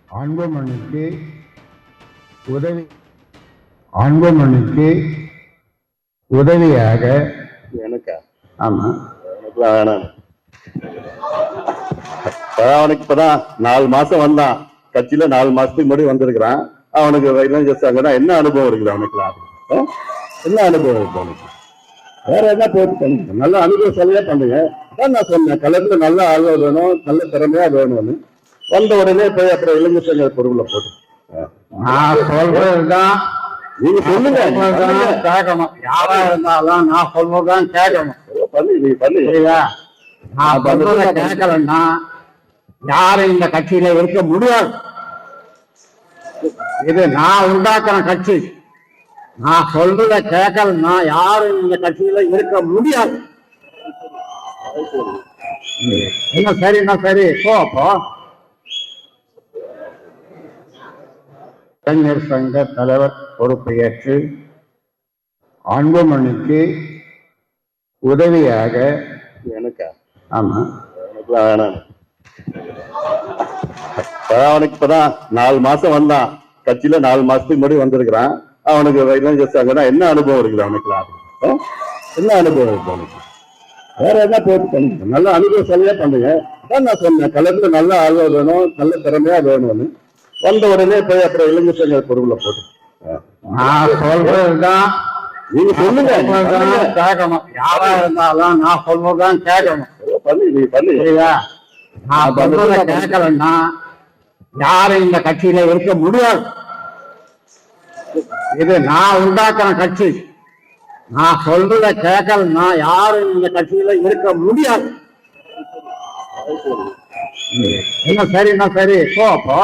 அன்புமணிக்கு உதவி அன்புமணிக்கு உதவியாக எனக்கா? ஆமா, எனக்குலாம் வேணாம். அவனுக்கு இப்பதான் 4 மாசம் வந்தான் கட்சியில, 4 மாசத்துக்கு முன்னாடி வந்திருக்கிறான். அவனுக்கு என்ன அனுபவம் இருக்குது அவனுக்குலாம்? என்ன அனுபவம் இருக்கு அவனுக்கு? வேற என்ன போட்டு பண்ணுங்க, நல்ல அனுபவம் சொல்லியே பண்ணுங்க. நான் சொன்னேன், கலர்ல நல்ல ஆழ்வா வேணும், நல்ல திறமையா வேணும்னு. வந்த உடனே போய் அப்புறம் இளைஞர் சங்க பொருளை போட்டு நான் சொல்றதுதான் நீங்க சொல்லுங்க, கேட்கணும். யாரா இருந்தாலும் நான் சொல்றதுதான் கேட்கணும். பண்ணி நான் சொல்றத கேட்கலன்னா யாரும் இந்த கட்சியில இருக்க முடியாது. இது நான் உண்டாக்குற கட்சி. நான் சொல்றத கேட்கலன்னா யாரும் இந்த கட்சியில இருக்க முடியாது. என்ன சரி அப்போ இளைஞர் சங்க தலைவர் பொறுப்பை ஏற்று அன்புமணிக்கு உதவியாக எனக்கா? ஆமா, எனக்குலாம் வேணாம். அவனுக்கு இப்பதான் 4 மாசம் வந்தான் கட்சியில, 4 மாசத்துக்கு முன்னாடி வந்திருக்கிறான். அவனுக்கு இளைஞர் சங்கம்னா என்ன அனுபவம் இருக்குது அவனுக்குலாம்? என்ன அனுபவம் இருக்கு அவனுக்கு? வேற என்ன போட்டு பண்ணுங்க, நல்ல அனுபவம் சொல்லியே பண்ணுங்க. நான் சொன்னேன், கலர்ல நல்ல ஆழ்வா வேணும், நல்ல திறமையா வேணும்னு. வந்த உடனே போய் அப்புறம் இளைஞர் சங்க பொருளை போட்டு நான் சொல்றதுதான் நீங்க சொல்லுங்க, கேட்கணும். யாரா இருந்தாலும் நான் சொல்றதுதான் கேட்கணும். பண்ணி நான் சொல்றத கேட்கலன்னா யாரும் இந்த கட்சியில இருக்க முடியாது. இது நான் உண்டாக்குற கட்சி. நான் சொல்றத கேட்கலன்னா யாரும் இந்த கட்சியில இருக்க முடியாது. என்ன சரி அப்போ